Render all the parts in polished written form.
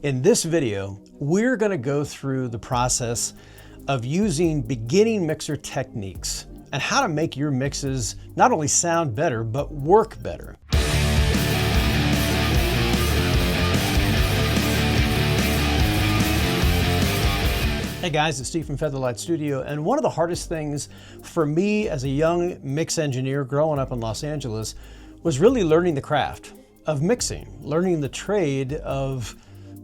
In this video, we're going to go through the process of using beginning mixer techniques and how to make your mixes not only sound better, but work better. Hey guys, it's Steve from Featherlight Studio, and one of the hardest things for me as a young mix engineer growing up in Los Angeles was really learning the craft of mixing, learning the trade of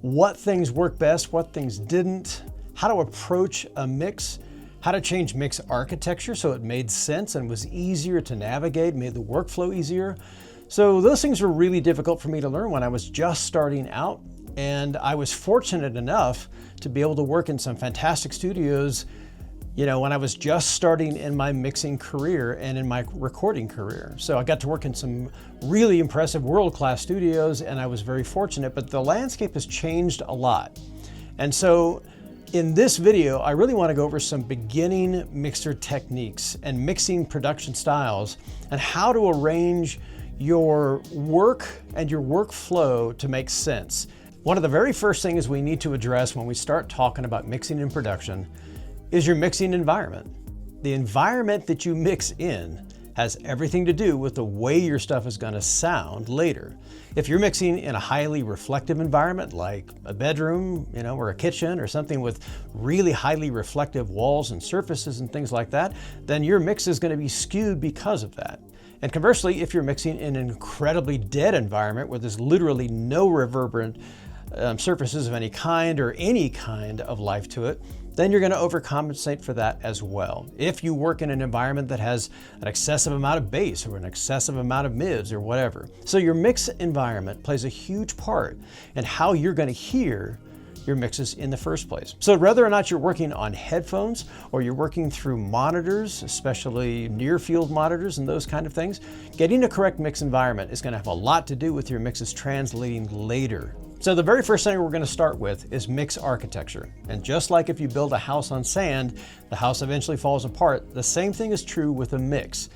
what things work best, what things didn't, how to approach a mix, how to change mix architecture so it made sense and was easier to navigate, made the workflow easier. So those things were really difficult for me to learn when I was just starting out. And I was fortunate enough to be able to work in some fantastic studios, when I was just starting in my mixing career and in my recording career. So I got to work in some really impressive world-class studios, and I was very fortunate, but the landscape has changed a lot. And so in this video, I really want to go over some beginning mixer techniques and mixing production styles and how to arrange your work and your workflow to make sense. One of the very first things we need to address when we start talking about mixing in production is your mixing environment. The environment that you mix in has everything to do with the way your stuff is going to sound later. If you're mixing in a highly reflective environment like a bedroom, or a kitchen or something with really highly reflective walls and surfaces and things like that, then your mix is going to be skewed because of that. And conversely, if you're mixing in an incredibly dead environment where there's literally no reverberant surfaces of any kind or any kind of life to it, then you're going to overcompensate for that as well. If you work in an environment that has an excessive amount of bass or an excessive amount of mids or whatever. So your mix environment plays a huge part in how you're going to hear your mixes in the first place. So whether or not you're working on headphones or you're working through monitors, especially near field monitors and those kind of things, getting a correct mix environment is going to have a lot to do with your mixes translating later. So the very first thing we're going to start with is mix architecture. And just like if you build a house on sand, the house eventually falls apart, the same thing is true with a mix.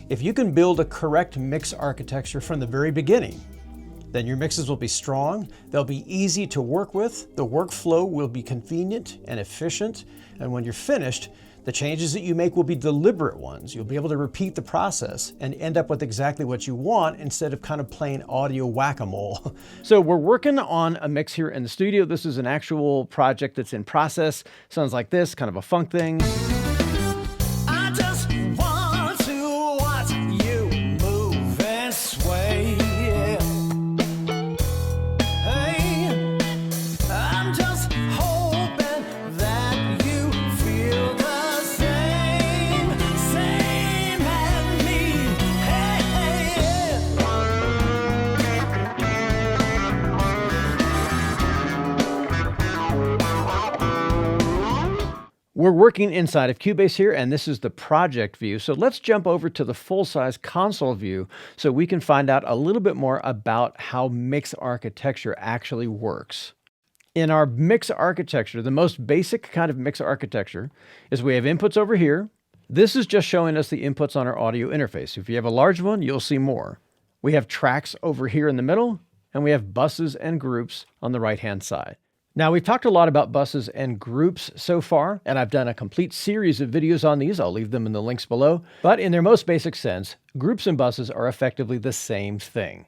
If you can build a correct mix architecture from the very beginning, then your mixes will be strong, they'll be easy to work with, the workflow will be convenient and efficient, and when you're finished, the changes that you make will be deliberate ones. You'll be able to repeat the process and end up with exactly what you want instead of kind of playing audio whack-a-mole. So we're working on a mix here in the studio. This is an actual project that's in process. Sounds like this, kind of a funk thing. I just want to watch you move and sway. We're working inside of Cubase here, and this is the project view. So let's jump over to the full-size console view so we can find out a little bit more about how mix architecture actually works. In our mix architecture, the most basic kind of mix architecture is we have inputs over here. This is just showing us the inputs on our audio interface. If you have a large one, you'll see more. We have tracks over here in the middle, and we have buses and groups on the right-hand side. Now, we've talked a lot about buses and groups so far, and I've done a complete series of videos on these. I'll leave them in the links below. But in their most basic sense, groups and buses are effectively the same thing.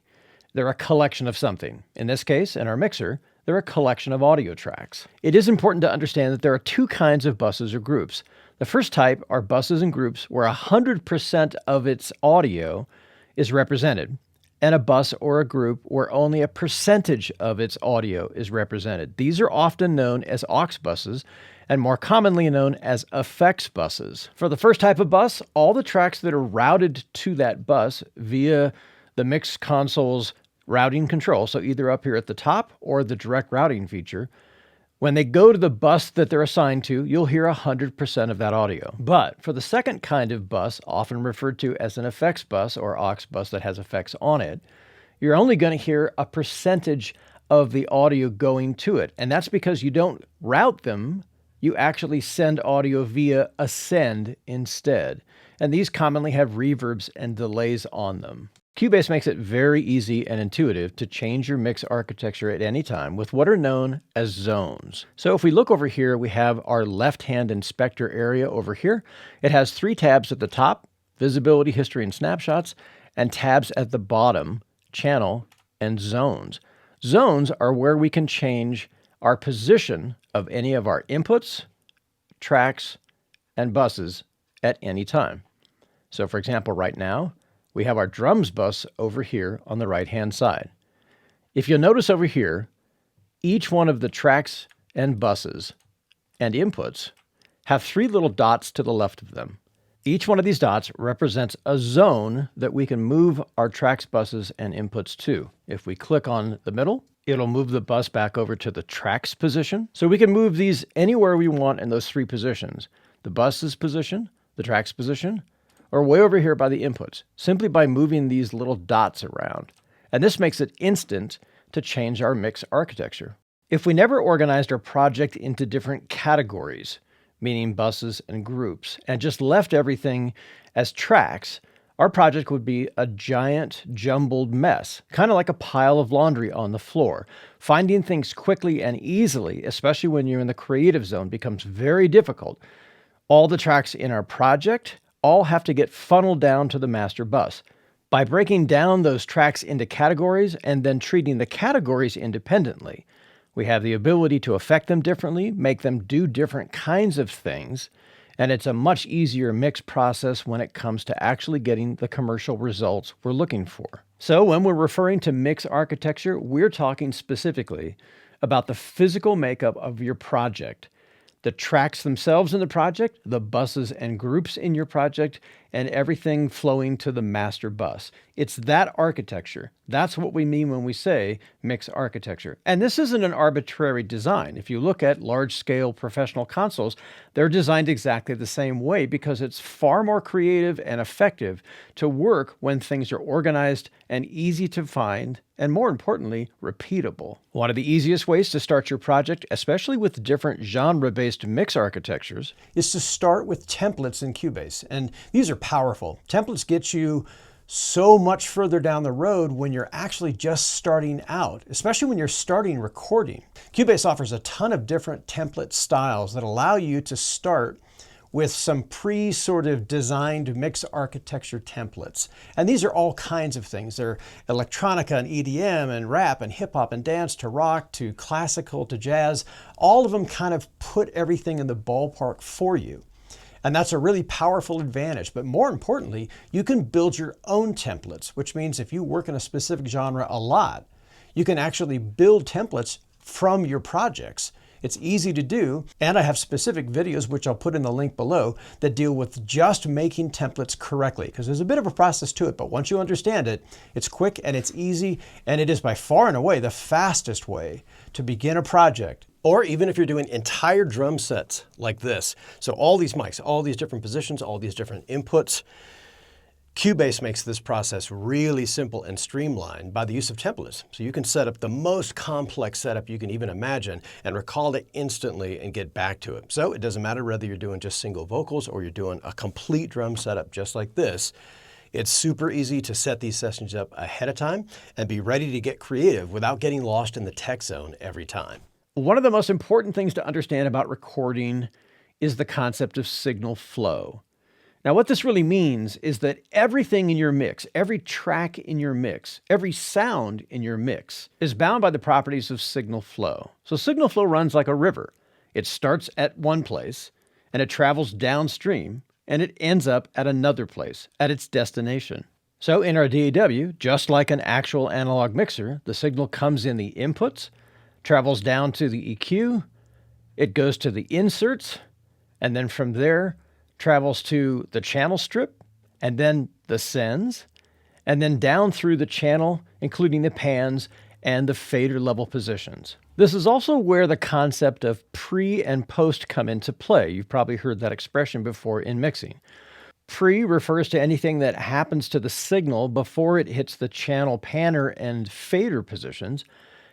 They're a collection of something. In this case, in our mixer, they're a collection of audio tracks. It is important to understand that there are two kinds of buses or groups. The first type are buses and groups where 100% of its audio is represented, and a bus or a group where only a percentage of its audio is represented. These are often known as aux buses and more commonly known as effects buses. For the first type of bus, all the tracks that are routed to that bus via the mix console's routing control, so either up here at the top or the direct routing feature, when they go to the bus that they're assigned to, you'll hear 100% of that audio. But for the second kind of bus, often referred to as an effects bus or aux bus that has effects on it, you're only going to hear a percentage of the audio going to it. And that's because you don't route them, you actually send audio via a send instead. And these commonly have reverbs and delays on them. Cubase makes it very easy and intuitive to change your mix architecture at any time with what are known as zones. So if we look over here, we have our left-hand inspector area over here. It has 3 tabs at the top: visibility, history, and snapshots, and tabs at the bottom: channel and zones. Zones are where we can change our position of any of our inputs, tracks, and buses at any time. So for example, right now, we have our drums bus over here on the right-hand side. If you'll notice over here, each one of the tracks and buses and inputs have 3 little dots to the left of them. Each one of these dots represents a zone that we can move our tracks, buses, and inputs to. If we click on the middle, it'll move the bus back over to the tracks position. So we can move these anywhere we want in those 3 positions: the bus's position, the tracks position, or way over here by the inputs, simply by moving these little dots around. And this makes it instant to change our mix architecture. If we never organized our project into different categories, meaning buses and groups, and just left everything as tracks, our project would be a giant jumbled mess, kind of like a pile of laundry on the floor. Finding things quickly and easily, especially when you're in the creative zone, becomes very difficult. All the tracks in our project all have to get funneled down to the master bus. By breaking down those tracks into categories and then treating the categories independently, we have the ability to affect them differently, make them do different kinds of things, and it's a much easier mix process when it comes to actually getting the commercial results we're looking for. So when we're referring to mix architecture, we're talking specifically about the physical makeup of your project, the tracks themselves in the project, the buses and groups in your project, and everything flowing to the master bus. It's that architecture. That's what we mean when we say mix architecture. And this isn't an arbitrary design. If you look at large-scale professional consoles, they're designed exactly the same way because it's far more creative and effective to work when things are organized and easy to find, and more importantly, repeatable. One of the easiest ways to start your project, especially with different genre-based mix architectures, is to start with templates in Cubase. And these are powerful. Templates get you so much further down the road when you're actually just starting out, especially when you're starting recording. Cubase offers a ton of different template styles that allow you to start with some sort of designed mix architecture templates. And these are all kinds of things. They're electronica and EDM and rap and hip hop and dance to rock to classical to jazz. All of them kind of put everything in the ballpark for you. And that's a really powerful advantage. But more importantly, you can build your own templates, which means if you work in a specific genre a lot, you can actually build templates from your projects. It's easy to do, and I have specific videos, which I'll put in the link below, that deal with just making templates correctly, because there's a bit of a process to it, but once you understand it, it's quick and it's easy, and it is by far and away the fastest way to begin a project. Or even if you're doing entire drum sets like this. So all these mics, all these different positions, all these different inputs. Cubase makes this process really simple and streamlined by the use of templates. So you can set up the most complex setup you can even imagine and recall it instantly and get back to it. So it doesn't matter whether you're doing just single vocals or you're doing a complete drum setup just like this. It's super easy to set these sessions up ahead of time and be ready to get creative without getting lost in the tech zone every time. One of the most important things to understand about recording is the concept of signal flow. Now, what this really means is that everything in your mix, every track in your mix, every sound in your mix is bound by the properties of signal flow. So signal flow runs like a river. It starts at one place and it travels downstream and it ends up at another place, at its destination. So in our DAW, just like an actual analog mixer, the signal comes in the inputs, travels down to the EQ, it goes to the inserts, and then from there travels to the channel strip, and then the sends, and then down through the channel, including the pans and the fader level positions. This is also where the concept of pre and post come into play. You've probably heard that expression before in mixing. Pre refers to anything that happens to the signal before it hits the channel panner and fader positions.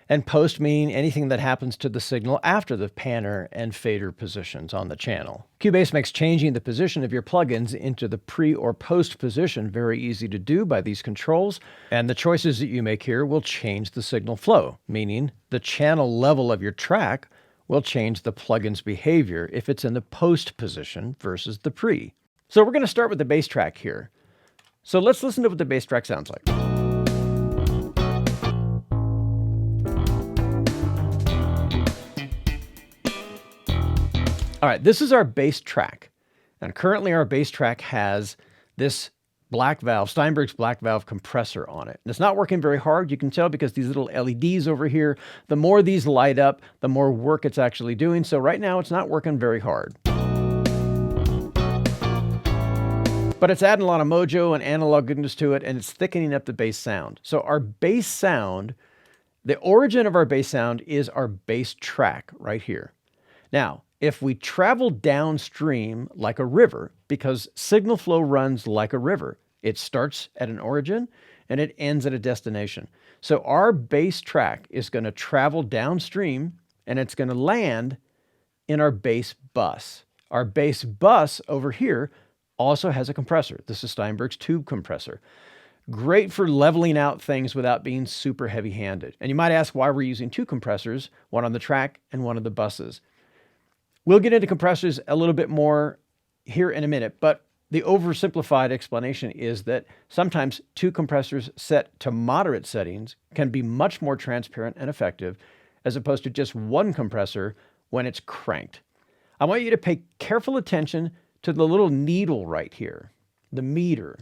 And post meaning anything that happens to the signal after the panner and fader positions on the channel. Cubase makes changing the position of your plugins into the pre or post position very easy to do by these controls, and the choices that you make here will change the signal flow, meaning the channel level of your track will change the plugin's behavior if it's in the post position versus the pre. So we're going to start with the bass track here. So let's listen to what the bass track sounds like. All right, this is our bass track. And currently our bass track has this black valve, Steinberg's black valve compressor on it. And it's not working very hard. You can tell because these little LEDs over here, the more these light up, the more work it's actually doing. So right now it's not working very hard. But it's adding a lot of mojo and analog goodness to it, and it's thickening up the bass sound. So our bass sound, the origin of our bass sound is our bass track right here. Now, if we travel downstream like a river, because signal flow runs like a river, it starts at an origin and it ends at a destination. So our bass track is going to travel downstream and it's going to land in our bass bus. Our bass bus over here also has a compressor. This is Steinberg's tube compressor. Great for leveling out things without being super heavy-handed. And you might ask why we're using two compressors, one on the track and one on the buses. We'll get into compressors a little bit more here in a minute, but the oversimplified explanation is that sometimes two compressors set to moderate settings can be much more transparent and effective as opposed to just one compressor when it's cranked. I want you to pay careful attention to the little needle right here, the meter.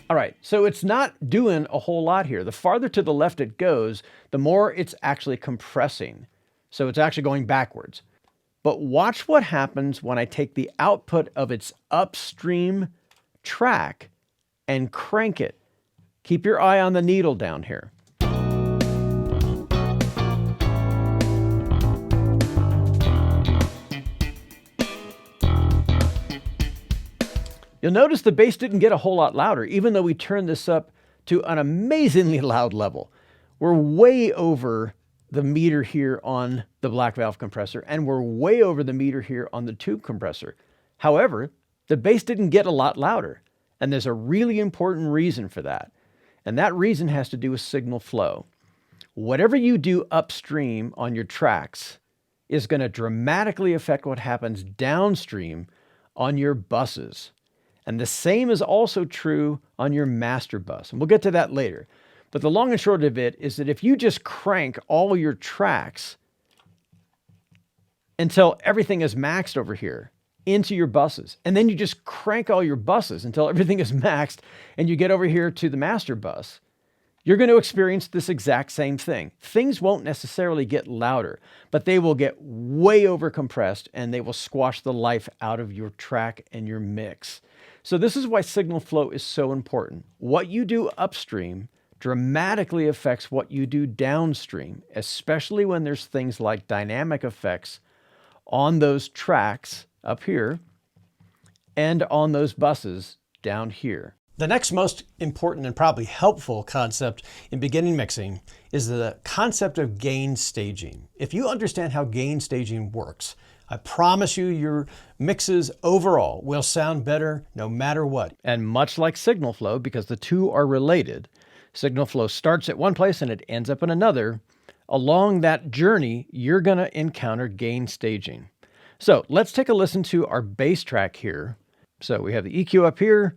All right, so it's not doing a whole lot here. The farther to the left it goes, the more it's actually compressing. So it's actually going backwards. But watch what happens when I take the output of its upstream track and crank it. Keep your eye on the needle down here. You'll notice the bass didn't get a whole lot louder, even though we turned this up to an amazingly loud level. We're way over the meter here on the black valve compressor, and we're way over the meter here on the tube compressor. However, the bass didn't get a lot louder, and there's a really important reason for that. And that reason has to do with signal flow. Whatever you do upstream on your tracks is going to dramatically affect what happens downstream on your buses. And the same is also true on your master bus. And we'll get to that later. But the long and short of it is that if you just crank all your tracks until everything is maxed over here into your buses, and then you just crank all your buses until everything is maxed and you get over here to the master bus, you're going to experience this exact same thing. Things won't necessarily get louder, but they will get way over compressed and they will squash the life out of your track and your mix. So this is why signal flow is so important. What you do upstream dramatically affects what you do downstream, especially when there's things like dynamic effects on those tracks up here and on those buses down here. The next most important and probably helpful concept in beginning mixing is the concept of gain staging. If you understand how gain staging works, I promise you your mixes overall will sound better no matter what. And much like signal flow, because the two are related, signal flow starts at one place and it ends up in another. Along that journey, you're going to encounter gain staging. So let's take a listen to our bass track here. So we have the EQ up here,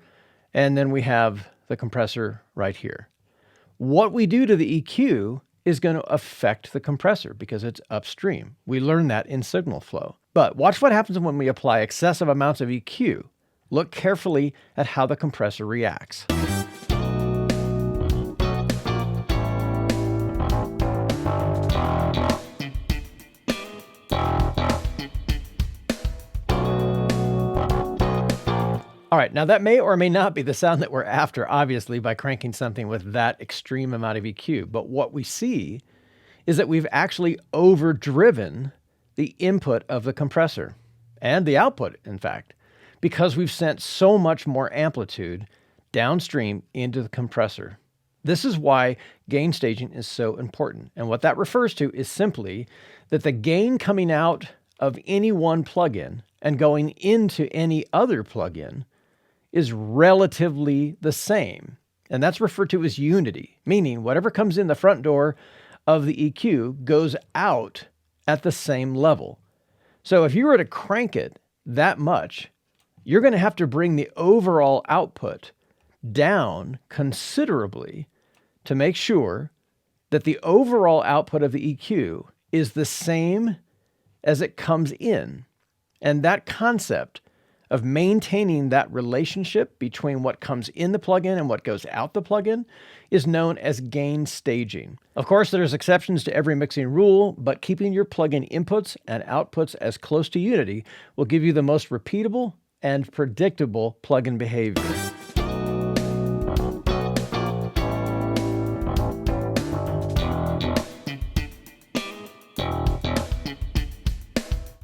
and then we have the compressor right here. What we do to the EQ is going to affect the compressor because it's upstream. We learned that in signal flow. But watch what happens when we apply excessive amounts of EQ. Look carefully at how the compressor reacts. All right, now that may or may not be the sound that we're after, obviously, by cranking something with that extreme amount of EQ. But what we see is that we've actually overdriven the input of the compressor and the output, in fact, because we've sent so much more amplitude downstream into the compressor. This is why gain staging is so important. And what that refers to is simply that the gain coming out of any one plugin and going into any other plugin is relatively the same. And that's referred to as unity, meaning whatever comes in the front door of the EQ goes out at the same level. So if you were to crank it that much, you're going to have to bring the overall output down considerably to make sure that the overall output of the EQ is the same as it comes in. And that concept of maintaining that relationship between what comes in the plugin and what goes out the plugin is known as gain staging. Of course, there's exceptions to every mixing rule, but keeping your plugin inputs and outputs as close to unity will give you the most repeatable and predictable plugin behavior.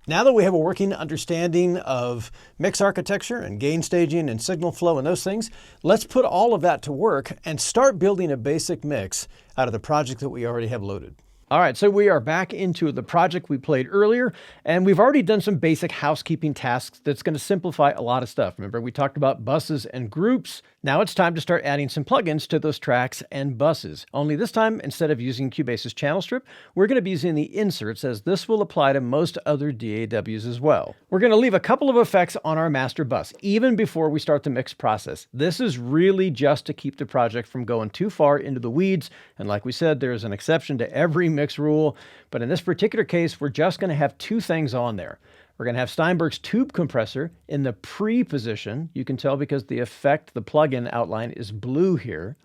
Now that we have a working understanding of mix architecture and gain staging and signal flow and those things, let's put all of that to work and start building a basic mix out of the project that we already have loaded. All right, so we are back into the project we played earlier, and we've already done some basic housekeeping tasks that's going to simplify a lot of stuff. Remember, we talked about buses and groups. Now it's time to start adding some plugins to those tracks and buses. Only this time, instead of using Cubase's channel strip, we're going to be using the inserts, as this will apply to most other DAWs as well. We're going to leave a couple of effects on our master bus, even before we start the mix process. This is really just to keep the project from going too far into the weeds, and like we said, there's an exception to every mix rule, but in this particular case, we're just going to have two things on there. We're going to have Steinberg's tube compressor in the pre position. You can tell because the effect, the plugin outline is blue here.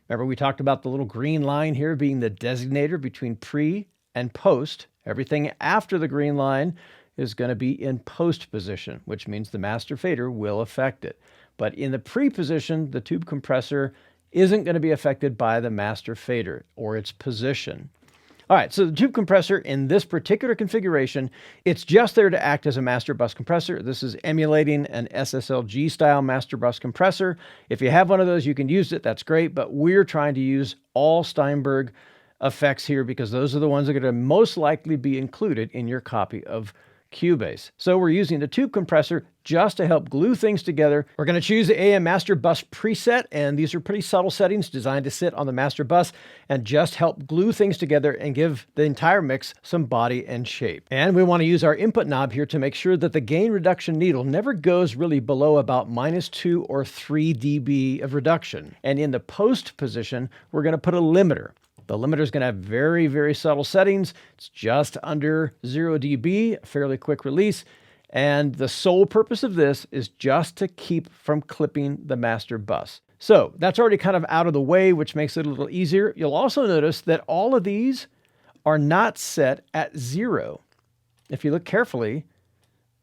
Remember, we talked about the little green line here being the designator between pre and post. Everything after the green line is going to be in post position, which means the master fader will affect it. But in the pre position, the tube compressor isn't going to be affected by the master fader or its position. All right, so the tube compressor in this particular configuration, it's just there to act as a master bus compressor. This is emulating an SSLG style master bus compressor. If you have one of those, you can use it. That's great, but we're trying to use all Steinberg effects here because those are the ones that are going to most likely be included in your copy of Cubase. So we're using the tube compressor just to help glue things together. We're going to choose the AM Master Bus preset, and these are pretty subtle settings designed to sit on the master bus and just help glue things together and give the entire mix some body and shape. And we want to use our input knob here to make sure that the gain reduction needle never goes really below about -2 or 3 dB of reduction. And in the post position, we're going to put a limiter. The limiter is going to have very, very subtle settings. It's just under 0 dB, a fairly quick release. And the sole purpose of this is just to keep from clipping the master bus. So that's already kind of out of the way, which makes it a little easier. You'll also notice that all of these are not set at 0. If you look carefully,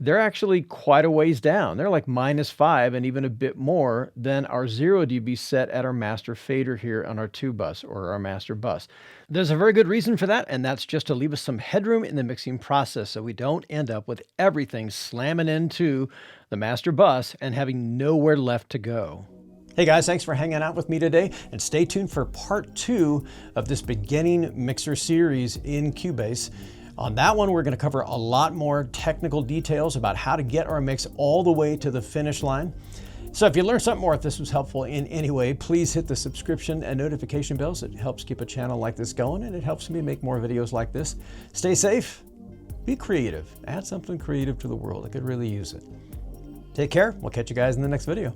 they're actually quite a ways down. They're like -5 and even a bit more than our 0 dB set at our master fader here on our tube bus or our master bus. There's a very good reason for that, and that's just to leave us some headroom in the mixing process so we don't end up with everything slamming into the master bus and having nowhere left to go. Hey guys, thanks for hanging out with me today, and stay tuned for part 2 of this beginning mixer series in Cubase. On that one, we're going to cover a lot more technical details about how to get our mix all the way to the finish line. So if you learned something more, if this was helpful in any way, please hit the subscription and notification bells. It helps keep a channel like this going, and it helps me make more videos like this. Stay safe, be creative, add something creative to the world. I could really use it. Take care. We'll catch you guys in the next video.